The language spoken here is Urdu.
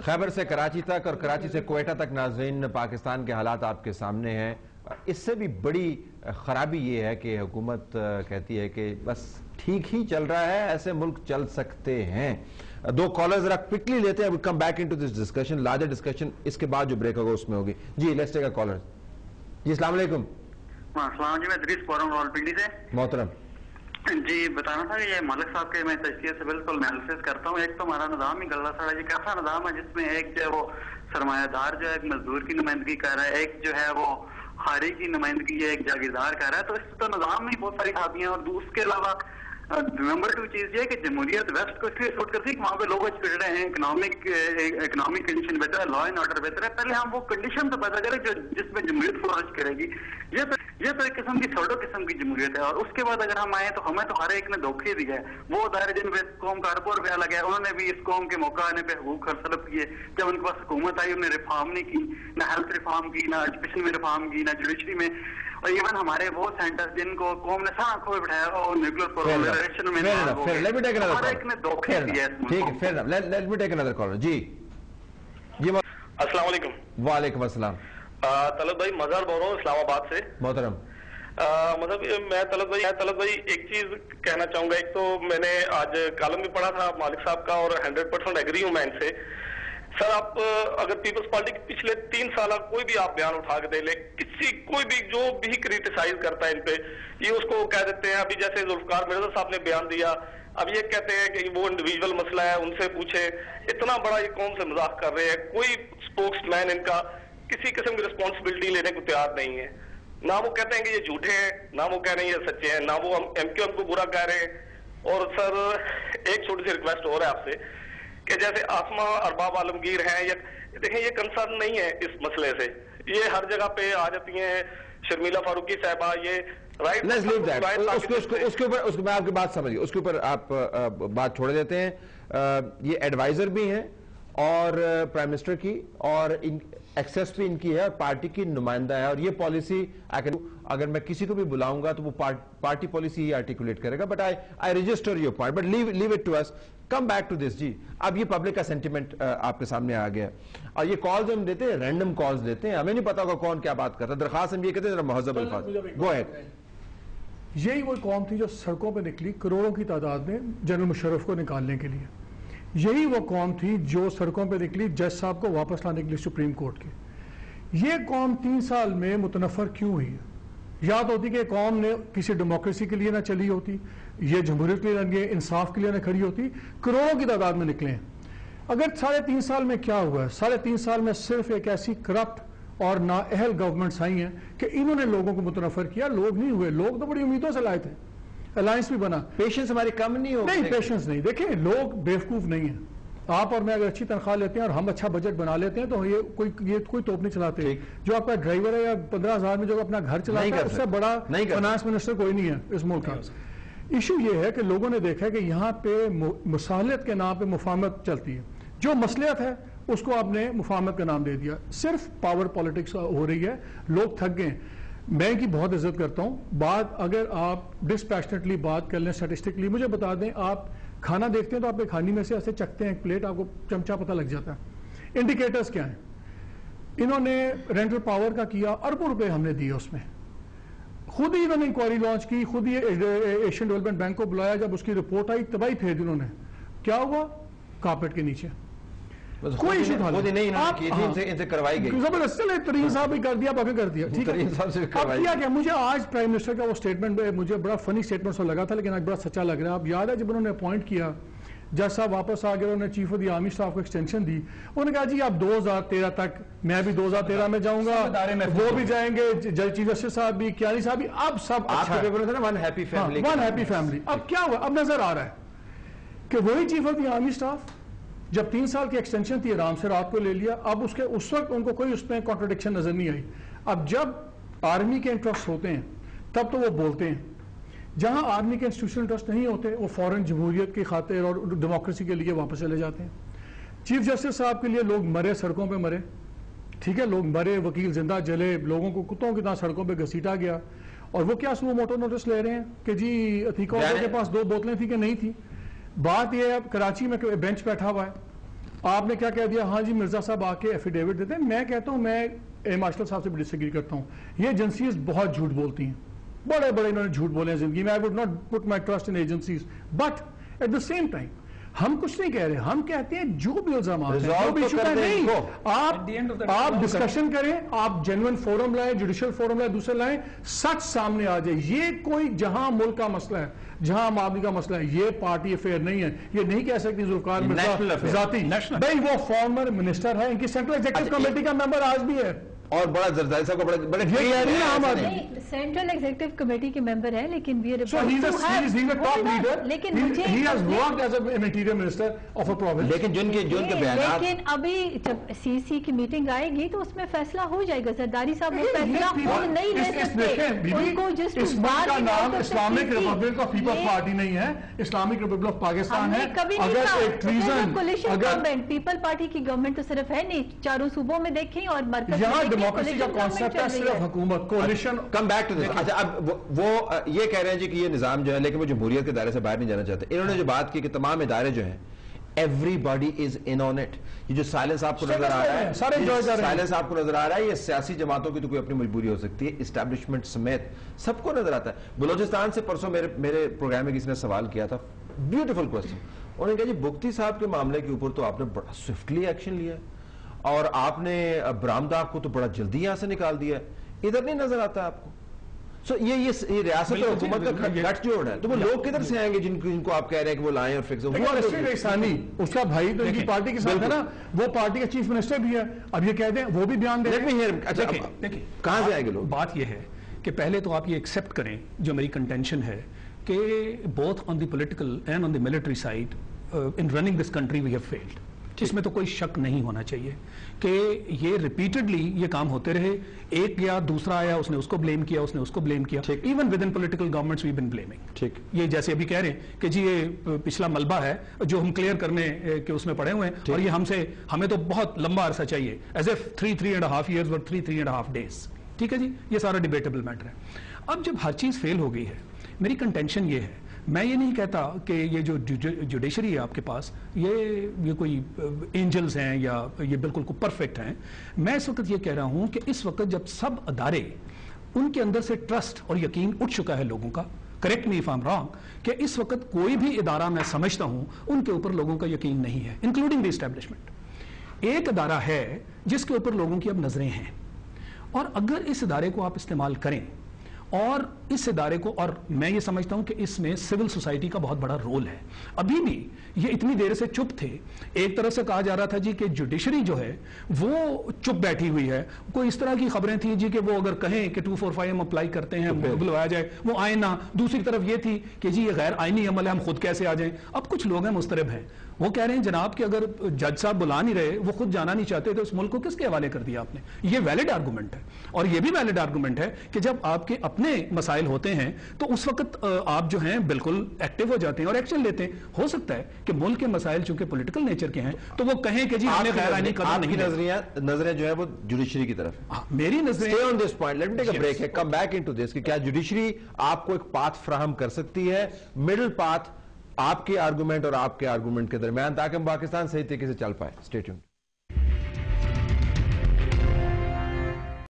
خیبر سے کراچی تک اور کراچی سے کوئٹہ تک ناظرین پاکستان کے حالات آپ کے سامنے ہیں. اس سے بھی بڑی خرابی یہ ہے کہ حکومت کہتی ہے کہ بس ٹھیک ہی چل رہا ہے, ایسے ملک چل سکتے ہیں. دو کالر ذرا کوئکلی لیتے ہیں. Come back into this discussion, larger discussion اس کے بعد جو بریک ہوگا اس میں ہوگی. جی لیٹس ٹیک اے کالر. جی السلام علیکم. السلام جی, میں ادریس بول رہا ہوں راولپنڈی سے. محترم جی بتانا تھا کہ یہ ملک صاحب کے میں تجزیے سے بالکل انالیسس کرتا ہوں. ایک تو ہمارا نظام ہی غلط ہے. یہ کیسا نظام ہے جس میں ایک جو ہے وہ سرمایہ دار جو ہے ایک مزدور کی نمائندگی کر رہا ہے, ایک جو ہے وہ خاری کی نمائندگی ایک جاگیردار کر رہا ہے. تو اس تو نظام میں بہت ساری خرابیاں ہیں. اور اس کے علاوہ نمبر 2 چیز یہ ہے کہ جمہوریت ویسٹ کو اس لیے سپورٹ کرتی ہے کہ وہاں پہ لوگ اچھ رہے ہیں, اکنامک کنڈیشن بہتر ہے, لا اینڈ آرڈر بہتر ہے. پہلے ہم وہ کنڈیشن تو پیدا کریں جس میں جمہوریت فلورش کرے گی. یہ تو ایک قسم کی سوڈو قسم کی جمہوریت ہے. اور اس کے بعد اگر ہم آئیں تو ہمیں تو ہر ایک نے دھوکے دیا ہے. وہ دائرے جن پہ قوم کا اربوں روپیہ لگا ہے, انہوں نے بھی اس قوم کے موقع آنے پہ حقوق سلب کیے. جب ان کے پاس حکومت آئی انہوں نے ریفارم نہیں کی, نہ ہیلتھ ریفارم کی, نہ ایجوکیشن میں ریفارم کی, نہ جوڈیشری میں. اور ایون ہمارے وہ سینٹر جن کو قوم نے سارا کھوئے بٹھایا اور نیوکلیر پرولیفریشن میں ہر ایک نے دھوکے دیا ہے. Let me take another caller. جی السلام علیکم. وعلیکم السلام. طلعت بھائی مظہر بول رہا ہوں اسلام آباد سے. محترم مطلب میں طلعت بھائی ایک چیز کہنا چاہوں گا. ایک تو میں نے آج کالم بھی پڑھا تھا مالک صاحب کا اور 100% ایگری ہوں میں ان سے. سر آپ اگر پیپلز پارٹی کے پچھلے 3 سال کوئی بھی آپ بیان اٹھا کے دے لیں, کوئی بھی جو بھی کریٹیسائز کرتا ہے ان پہ, یہ اس کو کہہ دیتے ہیں. ابھی جیسے ذوالفقار مرزا صاحب نے بیان دیا, اب یہ کہتے ہیں کہ وہ انڈیویجول مسئلہ ہے, ان سے پوچھے. اتنا بڑا یہ قوم سے مذاق کر رہے ہیں. کوئی اسپوکس مین ان کا کسی قسم کی رسپانسبلٹی لینے کو تیار نہیں ہے. نہ وہ کہتے ہیں کہ یہ جھوٹے ہیں, نہ وہ کہہ رہے ہیں یہ سچے ہیں, نہ وہ ایم کیو ایم کو برا کہہ رہے ہیں. اور سر ایک چھوٹی سی ریکویسٹ ہو رہا ہے آپ سے کہ جیسے آسما ارباب عالمگیر ہیں, دیکھیں یہ کنسرن نہیں ہے اس مسئلے سے, یہ ہر جگہ پہ آ جاتی ہیں. شرمیلا فاروقی صاحبہ یہ رائٹ اس کے اوپر میں آپ کی بات سمجھ گئی, اس کے اوپر آپ بات چھوڑ دیتے ہیں. یہ ایڈوائزر بھی ہیں اور پرائم منسٹر کی, اور ایکسیس بھی ان کی ہے, پارٹی کی نمائندہ ہے. اور یہ پالیسی اگر میں کسی کو بھی بلاؤں گا تو وہ پارٹی پالیسی ہی آرٹیکولیٹ کرے گا. But I register your point, but leave it to us. Come back to this. جی اب یہ پبلک کا سینٹیمنٹ آپ کے سامنے آ گیا, اور یہ کالز ہم دیتے ہیں, رینڈم کالز دیتے ہیں, ہمیں نہیں پتا ہوگا کون کیا بات کرتا ہے. درخواست ہم یہ کہتے ہیں مہذب الفاظ. Go ahead. یہی وہ قوم تھی جو سڑکوں پہ نکلی کروڑوں کی تعداد میں جنرل مشرف کو نکالنے کے لیے. یہی وہ قوم تھی جو سڑکوں پہ نکلی جج صاحب کو واپس لانے کے لیے سپریم کورٹ کے. یہ قوم 3 سال میں متنفر کیوں ہوئی ہے؟ یاد ہوتی کہ قوم نے کسی ڈیموکریسی کے لیے نہ چلی ہوتی, یہ جمہوریت کے لیے انصاف کے لیے نہ کھڑی ہوتی. کروڑوں کی تعداد میں نکلے ہیں. اگر 3.5 سال میں کیا ہوا ہے؟ 3.5 سال میں صرف ایک ایسی کرپٹ اور نااہل گورنمنٹس آئی ہیں کہ انہوں نے لوگوں کو متنفر کیا. لوگ نہیں ہوئے, لوگ تو بڑی امیدوں سے لائے تھے, الائنس بھی بنا. پیشنس ہماری کم نہیں ہو, نہیں پیشنس نہیں. دیکھیں لوگ بیوقوف نہیں ہیں. آپ اور میں اگر اچھی تنخواہ لیتے ہیں اور ہم اچھا بجٹ بنا لیتے ہیں تو یہ کوئی توپ نہیں چلاتے. جو آپ کا ڈرائیور ہے یا 15,000 میں جو اپنا گھر چلاتا ہے اس سے بڑا فائنانس منسٹر کوئی نہیں ہے اس ملک کا. ایشو یہ ہے کہ لوگوں نے دیکھا کہ یہاں پہ مصالحت کے نام پہ مفاہمت چلتی ہے. جو مصلحت ہے اس کو آپ نے مفاہمت کا نام دے دیا. صرف پاور پالیٹکس ہو رہی ہے, لوگ تھک گئے. میں ان کی بہت عزت کرتا ہوں. بات اگر آپ ڈسپیشنیٹلی بات کر لیں اسٹیٹسٹکلی, مجھے بتا دیں آپ کھانا دیکھتے ہیں تو آپ کے کھانے میں سے ایسے چکھتے ہیں ایک پلیٹ, آپ کو چمچہ پتہ لگ جاتا ہے. انڈیکیٹرز کیا ہیں؟ انہوں نے رینٹل پاور کا کیا, اربوں روپے ہم نے دیے اس میں. خود ہی انہوں نے انکوائری لانچ کی, خود ہی ایشین ڈیولپمنٹ بینک کو بلایا. جب اس کی رپورٹ آئی تباہی پھیر دی انہوں نے. کیا ہوا؟ کارپیٹ کے نیچے. کوئی ایشو تھا نہیں, کروائی گئی زبردست. چلے ترین صاحب بھی کر دیا, باقی کر دیا, ٹھیک ہے. مجھے آج پرائم منسٹر کا وہ اسٹیٹمنٹ مجھے بڑا فنی اسٹیٹمنٹ لگا تھا, لیکن آج بڑا سچا لگ رہا ہے. آپ یاد ہے جب انہوں نے اپوائنٹ کیا, جج صاحب واپس آ گئے, انہوں نے chief of the army staff کو ایکسٹینشن دی. انہوں نے کہا جی آپ 2013 تک, میں بھی 2013 میں جاؤں گا, وہ بھی جائیں گے, جج چیف جسٹس صاحب بھی, کیانی صاحب بھی, اب سب ون ہیپی فیملی. اب کیا ہوا؟ اب نظر آ رہا ہے کہ وہی chief of the army staff جب 3 سال کی ایکسٹینشن تھی آرام سے رات کو لے لیا. اب اس وقت ان کو کوئی اس میں کانٹرڈکشن نظر نہیں آئی. اب جب آرمی کے انٹرسٹ ہوتے ہیں تب تو وہ بولتے ہیں, جہاں آرمی کے انسٹیٹیوشنل انٹرسٹ نہیں ہوتے وہ فوراً جمہوریت کی خاطر اور ڈیموکریسی کے لیے واپس چلے جاتے ہیں. چیف جسٹس صاحب کے لیے لوگ مرے, سڑکوں پہ مرے, ٹھیک ہے, لوگ مرے, وکیل زندہ جلے, لوگوں کو کتوں کی طرح سڑکوں پہ گھسیٹا گیا. اور وہ کیا سو موٹو نوٹس لے رہے ہیں کہ جی عتیقہ کے پاس 2 بوتلیں تھیں کہ نہیں تھی. بات یہ ہے کراچی میں بینچ بیٹھا ہوا ہے, آپ نے کیا کہہ دیا, ہاں جی مرزا صاحب آ کے ایفیڈیوٹ دیتے ہیں. میں کہتا ہوں, میں اے مارشل صاحب سے بھی ڈس ایگری کرتا ہوں. یہ ایجنسیز بہت جھوٹ بولتی ہیں, بڑے بڑے انہوں نے جھوٹ بولے ہیں زندگی میں. I would not put my trust in agencies, but at the same time ہم کچھ نہیں کہہ رہے, ہم کہتے ہیں جو بھی الزامات ہیں, جو بھی ایشو نہیں, آپ ڈسکشن کریں, آپ جینوئن فورم لائیں, جوڈیشل فورم لائیں, دوسرے لائیں, سچ سامنے آ جائے. یہ کوئی جہاں ملک کا مسئلہ ہے, جہاں عام آدمی کا مسئلہ ہے, یہ پارٹی افیئر نہیں ہے. یہ نہیں کہہ سکتی ذوالفقار مرزا ذاتی, بھائی وہ فارمر منسٹر ہے, ان کی سینٹرل ایگزیکٹو کمیٹی کا ممبر آج بھی ہے, اور بڑا زرداری صاحب کا بڑے سینٹرل ایگزیکٹو کمیٹی کے ممبر ہے, لیکن لیکن ابھی جب سی سی کی میٹنگ آئے گی تو اس میں فیصلہ ہو جائے گا. زرداری صاحب وہ فیصلہ خود نہیں لے سکتے, ان کو جس اسلام کا نام Islamic republic of peoples party نہیں ہے, اسلامک ریپبلک آف پاکستان ہے. پیپل پارٹی کی گورنمنٹ تو صرف ہے نہیں, چاروں صوبوں میں دیکھیں, اور مرکز ڈیموکریسی کا کانسیپٹ ہے صرف حکومت coalition. Come back to this. اچھا اب وہ یہ کہہ رہے ہیں جی کہ یہ نظام جو ہے, لیکن وہ جمہوریت کے دائرے سے باہر نہیں جانا چاہتے. انہوں نے جو بات کی کہ تمام ادارے جو ہیں every body is in on it. یہ جو سائلنس آپ کو نظر آ رہا ہے, سائلنس آپ کو نظر آ رہا ہے, یہ سیاسی جماعتوں کی تو کوئی اپنی مجبوری ہو سکتی ہے, اسٹیبلشمنٹ سمیت سب کو نظر آتا ہے. بلوچستان سے پرسوں میرے پروگرام میں کسی نے سوال کیا تھا, بیوٹیفل کوسچن. انہوں نے کہا جی بگٹی صاحب کے معاملے کے اوپر تو آپ نے بڑا سوئفٹلی ایکشن لیا اور آپ نے برآمدہ کو تو بڑا جلدی یہاں سے نکال دیا, ادھر نہیں نظر آتا آپ کو. سو یہ ریاست اور حکومت کا گٹھ جوڑ ہے, تو وہ لوگ کدھر سے آئیں گے جن کو آپ کہہ رہے ہیں کہ وہ لائیں اور فکس. اس کا بھائی تو ان کی پارٹی کے ساتھ ہے نا, وہ پارٹی کا چیف منسٹر بھی ہے. اب یہ کہہ دیں وہ بھی بیان دیں, کہاں سے آئیں گے لوگ. بات یہ ہے کہ پہلے تو آپ یہ ایکسپٹ کریں, جو میری کنٹینشن ہے, کہ both on the political and on the military side in running this country we have failed. اس میں تو کوئی شک نہیں ہونا چاہیے کہ یہ ریپیٹڈلی یہ کام ہوتے رہے. ایک گیا, دوسرا آیا, اس نے اس کو بلیم کیا, اس نے اس کو بلیم کیا. Even within political governments we been blaming. یہ جیسے ابھی کہہ رہے ہیں کہ جی یہ پچھلا ملبہ ہے جو ہم کلیئر کرنے کے اس میں پڑے ہوئے ہیں, اور یہ ہمیں تو بہت لمبا عرصہ چاہیے, ایز اے 3.5 years اور 3.5 days. ٹھیک ہے جی, یہ سارا ڈیبیٹیبل میٹر ہے. اب جب ہر چیز فیل ہو گئی ہے, میری کنٹینشن یہ ہے, میں یہ نہیں کہتا کہ یہ جو جوڈیشری ہے آپ کے پاس یہ کوئی اینجلز ہیں یا یہ بالکل کو پرفیکٹ ہیں. میں اس وقت یہ کہہ رہا ہوں کہ اس وقت جب سب ادارے ان کے اندر سے ٹرسٹ اور یقین اٹھ چکا ہے لوگوں کا, correct me if I am wrong, کہ اس وقت کوئی بھی ادارہ میں سمجھتا ہوں ان کے اوپر لوگوں کا یقین نہیں ہے, انکلوڈنگ دی اسٹیبلشمنٹ. ایک ادارہ ہے جس کے اوپر لوگوں کی اب نظریں ہیں, اور اگر اس ادارے کو آپ استعمال کریں اور اس ادارے کو, اور میں یہ سمجھتا ہوں کہ اس میں سول سوسائٹی کا بہت بڑا رول ہے. ابھی بھی یہ اتنی دیر سے چپ تھے. ایک طرف سے کہا جا رہا تھا جی کہ جوڈیشری جو ہے وہ چپ بیٹھی ہوئی ہے, کوئی اس طرح کی خبریں تھیں جی کہ وہ اگر کہیں کہ 245 ہم اپلائی کرتے ہیں بلوایا جائے وہ آئے نہ. دوسری طرف یہ تھی کہ جی یہ غیر آئینی عمل ہے, ہم خود کیسے آ جائیں. اب کچھ لوگ ہیں مضطرب ہیں, وہ کہہ رہے ہیں جناب کہ اگر جج صاحب بلا نہیں رہے, وہ خود جانا نہیں چاہتے, تو اس ملک کو کس کے حوالے کر دیا آپ نے. یہ ویلڈ آرگومنٹ ہے, اور یہ بھی ویلڈ آرگومنٹ ہے کہ جب آپ کے اپنے مسائل ہوتے ہیں تو اس وقت آپ جو ہیں بالکل ایکٹیو ہو جاتے ہیں اور ایکشن لیتے ہیں. ہو سکتا ہے کہ ملک کے مسائل چونکہ پولیٹیکل نیچر کے ہیں تو وہ کہیں کہ جی ہمیں غیر آئینی قدم نہیں. نظریں جو ہے وہ جوڈیشری کی طرف, میری نظریں stay on this point, let me take a break, come back into this, کہ کیا جوڈیشری آپ کو ایک پاتھ فراہم کر سکتی ہے, مڈل پاتھ آپ کے آرگومنٹ اور آپ کے آرگومنٹ کے درمیان, تاکہ ہم پاکستان صحیح طریقے سے چل پائے. Stay tuned.